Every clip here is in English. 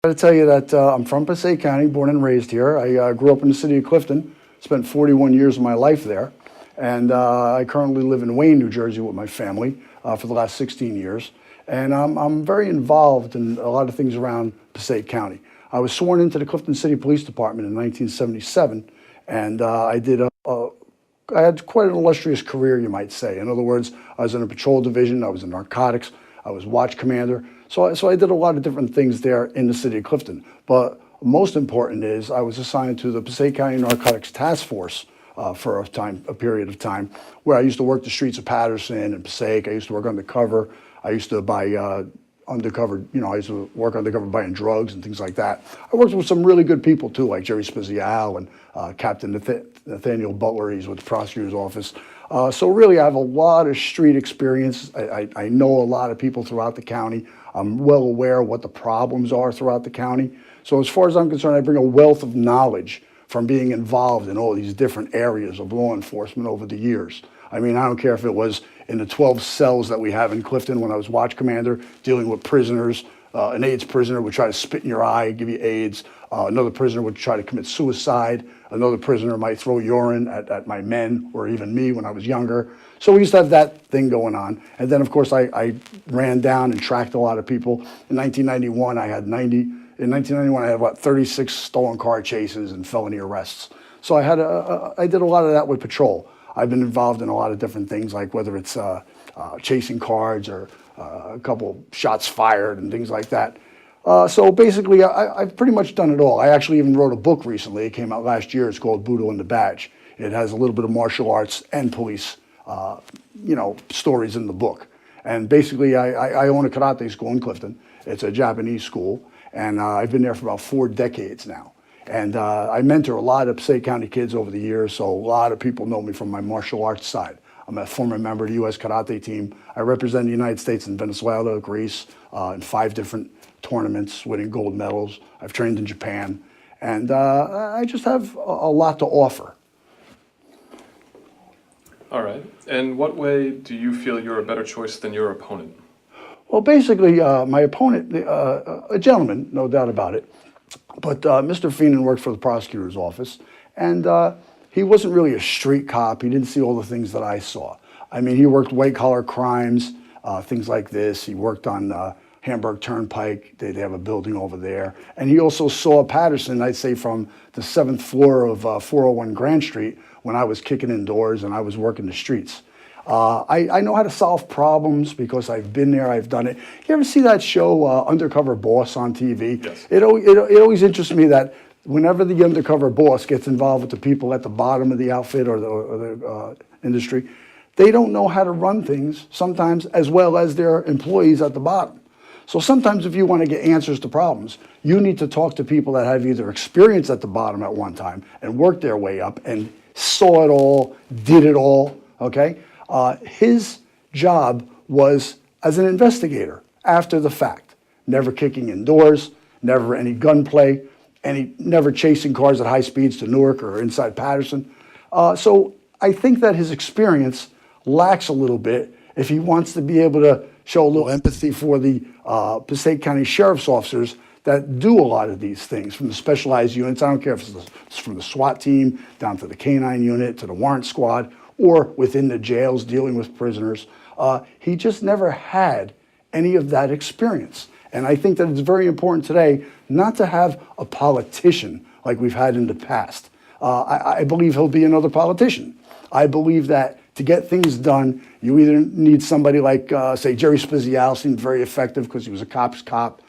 I got to tell you that I'm from Passaic County, born and raised here. I grew up in the city of Clifton, spent 41 years of my life there, and I currently live in Wayne, New Jersey with my family for the last 16 years. And I'm very involved in a lot of things around Passaic County. I was sworn into the Clifton City Police Department in 1977, and I had quite an illustrious career, you might say. In other words, I was in a patrol division, I was in narcotics, I was watch commander. So I did a lot of different things there in the city of Clifton. But most important is I was assigned to the Passaic County Narcotics Task Force for a period of time, where I used to work the streets of Patterson and Passaic. I used to work undercover. I used to buy undercover, I used to work undercover buying drugs and things like that. I worked with some really good people too, like Jerry Ciser and Captain Nathaniel Butler. He's with the prosecutor's office. So really, I have a lot of street experience. I know a lot of people throughout the county. I'm well aware of what the problems are throughout the county. So as far as I'm concerned, I bring a wealth of knowledge from being involved in all these different areas of law enforcement over the years. I mean, I don't care if it was in the 12 cells that we have in Clifton when I was watch commander, dealing with prisoners. An AIDS prisoner would try to spit in your eye, give you AIDS. Another prisoner would try to commit suicide. Another prisoner might throw urine at my men or even me when I was younger. So we used to have that thing going on. And then, of course, I ran down and tracked a lot of people. In 1991, I had about 36 stolen car chases and felony arrests. So I did a lot of that with patrol. I've been involved in a lot of different things, like whether it's chasing cards or a couple shots fired and things like that. So basically, I've pretty much done it all. I actually even wrote a book recently. It came out last year. It's called Boodle and the Badge. It has a little bit of martial arts and police, stories in the book. And basically, I own a karate school in Clifton. It's a Japanese school, and I've been there for about 4 decades now. And I mentor a lot of Passaic County kids over the years, so a lot of people know me from my martial arts side. I'm a former member of the U.S. Karate team. I represent the United States in Venezuela, Greece, in 5 different tournaments, winning gold medals. I've trained in Japan, and I just have a lot to offer. All right. In what way do you feel you're a better choice than your opponent? Well, basically, my opponent, a gentleman, no doubt about it, but Mr. Feenan worked for the prosecutor's office, and he wasn't really a street cop. He didn't see all the things that I saw. I mean, he worked white-collar crimes, things like this. He worked on Hamburg Turnpike. They have a building over there. And he also saw Patterson, I'd say, from the 7th floor of 401 Grand Street when I was kicking in doors and I was working the streets. I know how to solve problems because I've been there, I've done it. You ever see that show, Undercover Boss, on TV? Yes. It always interests me that whenever the undercover boss gets involved with the people at the bottom of the outfit or the industry, they don't know how to run things sometimes as well as their employees at the bottom. So sometimes if you want to get answers to problems, you need to talk to people that have either experience at the bottom at one time and worked their way up and saw it all, did it all, okay? His job was as an investigator after the fact, never kicking in doors, never any gunplay, never chasing cars at high speeds to Newark or inside Patterson. So I think that his experience lacks a little bit if he wants to be able to show a little empathy for the Passaic County Sheriff's officers that do a lot of these things, from the specialized units. I don't care if it's from the SWAT team down to the K-9 unit to the warrant squad or within the jails dealing with prisoners. He just never had any of that experience. And I think that it's very important today not to have a politician like we've had in the past. I believe he'll be another politician. I believe that to get things done, you either need somebody like, say, Jerry Spizial seemed very effective because he was a cop's cop.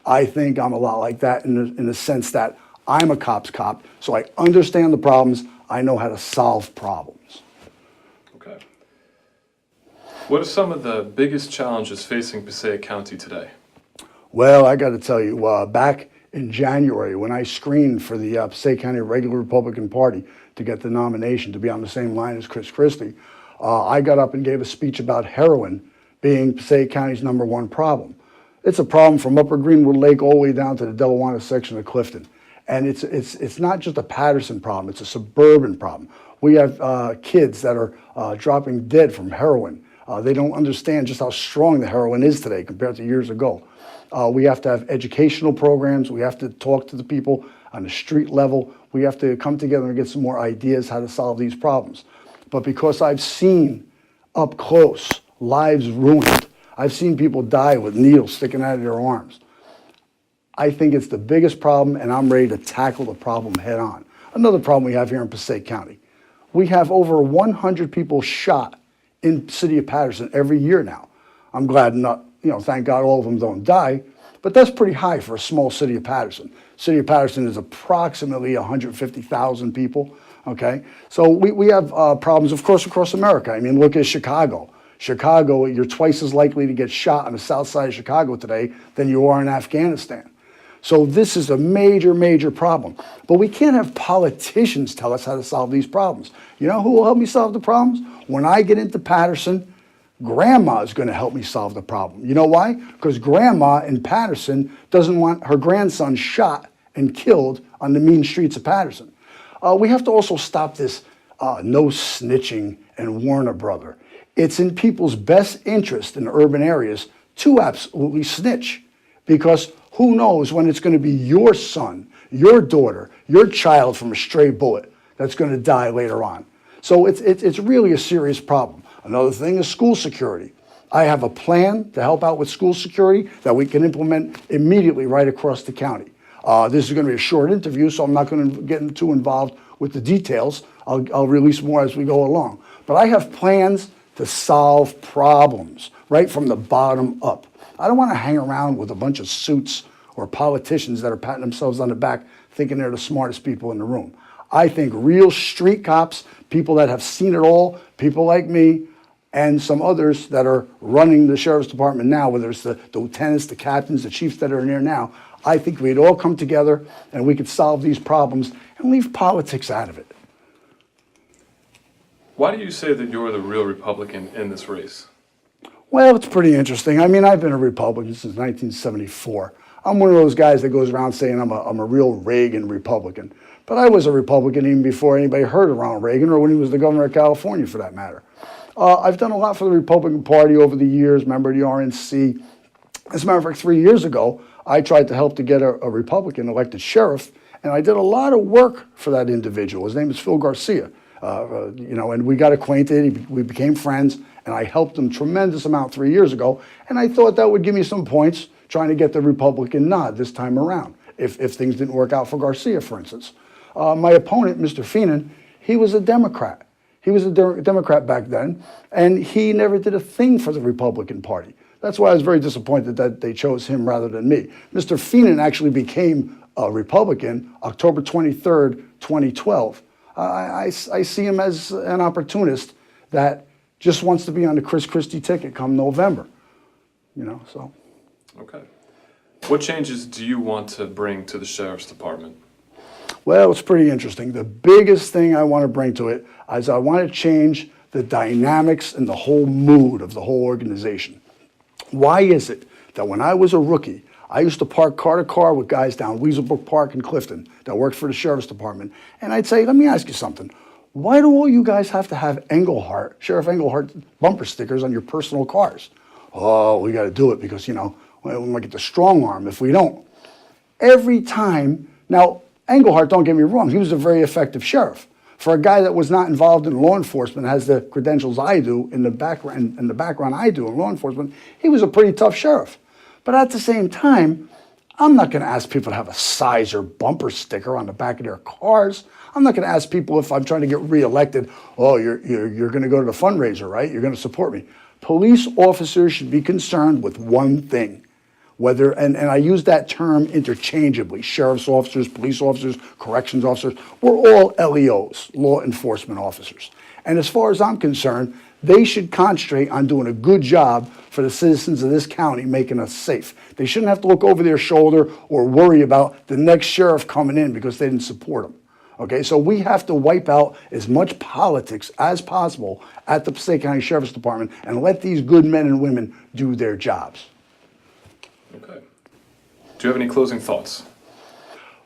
I think I'm a lot like that in the sense that I'm a cop's cop, so I understand the problems. I know how to solve problems. Okay. What are some of the biggest challenges facing Passaic County today? Well, I got to tell you, back in January when I screened for the Passaic County Regular Republican Party to get the nomination to be on the same line as Chris Christie, I got up and gave a speech about heroin being Passaic County's #1 problem. It's a problem from Upper Greenwood Lake all the way down to the Delaware section of Clifton. And it's not just a Patterson problem, it's a suburban problem. We have kids that are dropping dead from heroin. They don't understand just how strong the heroin is today compared to years ago. We have to have educational programs. We have to talk to the people on the street level. We have to come together and get some more ideas how to solve these problems. But because I've seen up close lives ruined, I've seen people die with needles sticking out of their arms, I think it's the biggest problem, and I'm ready to tackle the problem head on. Another problem we have here in Passaic County, we have over 100 people shot in the city of Patterson every year now. I'm glad not, thank God all of them don't die, but that's pretty high for a small city of Patterson. City of Patterson is approximately 150,000 people, okay? So we have problems, of course, across America. I mean, look at Chicago. Chicago, you're twice as likely to get shot on the south side of Chicago today than you are in Afghanistan. So this is a major, major problem. But we can't have politicians tell us how to solve these problems. You know who will help me solve the problems? When I get into Patterson, Grandma is going to help me solve the problem. You know why? Because Grandma in Patterson doesn't want her grandson shot and killed on the mean streets of Patterson. We have to also stop this no snitching and warn a brother. It's in people's best interest in urban areas to absolutely snitch, because who knows when it's going to be your son, your daughter, your child from a stray bullet that's going to die later on. So it's really a serious problem. Another thing is school security. I have a plan to help out with school security that we can implement immediately right across the county. This is going to be a short interview, so I'm not going to get too involved with the details. I'll release more as we go along. But I have plans to solve problems right from the bottom up. I don't want to hang around with a bunch of suits or politicians that are patting themselves on the back thinking they're the smartest people in the room. I think real street cops, people that have seen it all, people like me, and some others that are running the sheriff's department now, whether it's the lieutenants, the captains, the chiefs that are in there now, I think we'd all come together and we could solve these problems and leave politics out of it. Why do you say that you're the real Republican in this race? Well, it's pretty interesting. I mean, I've been a Republican since 1974. I'm one of those guys that goes around saying I'm a real Reagan Republican. But I was a Republican even before anybody heard of Ronald Reagan, or when he was the governor of California, for that matter. I've done a lot for the Republican Party over the years, member of the RNC. As a matter of fact, 3 years ago, I tried to help to get a Republican elected sheriff, and I did a lot of work for that individual. His name is Phil Garcia. And we got acquainted, we became friends, and I helped him tremendous amount 3 years ago, and I thought that would give me some points trying to get the Republican nod this time around, if things didn't work out for Garcia, for instance. My opponent, Mr. Feenan, he was a Democrat. He was a Democrat back then, and he never did a thing for the Republican Party. That's why I was very disappointed that they chose him rather than me. Mr. Feenan actually became a Republican October 23rd, 2012. I see him as an opportunist that just wants to be on the Chris Christie ticket come November, so. Okay. What changes do you want to bring to the Sheriff's Department? Well, it's pretty interesting. The biggest thing I want to bring to it is I want to change the dynamics and the whole mood of the whole organization. Why is it that when I was a rookie, I used to park car to car with guys down Weaselbrook Park in Clifton that worked for the Sheriff's Department, and I'd say, let me ask you something. Why do all you guys have to have Sheriff Englehart bumper stickers on your personal cars? Oh, we got to do it because, we might get the strong arm if we don't. Every time, now, Englehart, don't get me wrong, he was a very effective sheriff. For a guy that was not involved in law enforcement, has the credentials I do, in the background I do in law enforcement, he was a pretty tough sheriff. But at the same time, I'm not going to ask people to have a Ciser bumper sticker on the back of their cars. I'm not going to ask people if I'm trying to get reelected, oh, you're going to go to the fundraiser, right? You're going to support me. Police officers should be concerned with one thing. And I use that term interchangeably, sheriff's officers, police officers, corrections officers, we're all LEOs, law enforcement officers. And as far as I'm concerned, they should concentrate on doing a good job for the citizens of this county, making us safe. They shouldn't have to look over their shoulder or worry about the next sheriff coming in because they didn't support them. Okay, so we have to wipe out as much politics as possible at the Passaic County Sheriff's Department and let these good men and women do their jobs. Okay. Do you have any closing thoughts?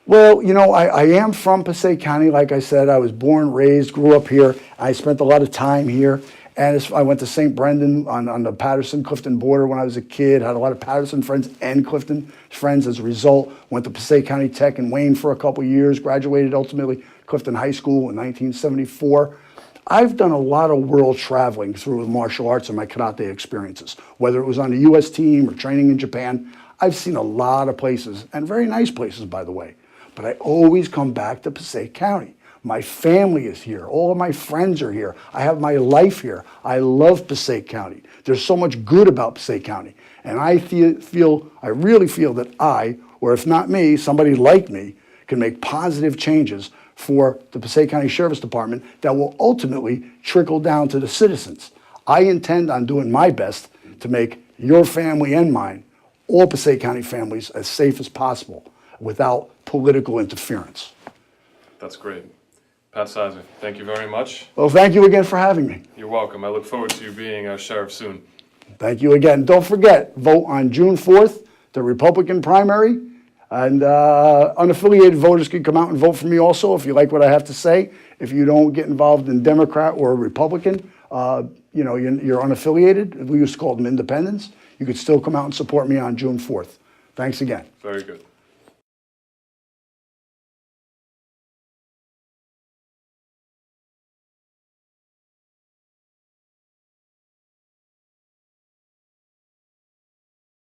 Well, I am from Passaic County. Like I said, I was born, raised, grew up here. I spent a lot of time here. And I went to St. Brendan on the Patterson-Clifton border when I was a kid. Had a lot of Patterson friends and Clifton friends as a result. Went to Passaic County Tech in Wayne for a couple years. Graduated ultimately Clifton High School in 1974. I've done a lot of world traveling through martial arts and my karate experiences, whether it was on the U.S. team or training in Japan. I've seen a lot of places, and very nice places, by the way. But I always come back to Passaic County. My family is here. All of my friends are here. I have my life here. I love Passaic County. There's so much good about Passaic County. And I really feel that I, or if not me, somebody like me, can make positive changes for the Passaic County Sheriff's Department that will ultimately trickle down to the citizens. I intend on doing my best to make your family and mine, all Passaic County families, as safe as possible without political interference. That's great. Pat Ciser, thank you very much. Well, thank you again for having me. You're welcome. I look forward to you being our sheriff soon. Thank you again. Don't forget, vote on June 4th, the Republican primary. And unaffiliated voters can come out and vote for me also if you like what I have to say. If you don't get involved in Democrat or Republican, you're unaffiliated. We used to call them independents. You could still come out and support me on June 4th. Thanks again. Very good.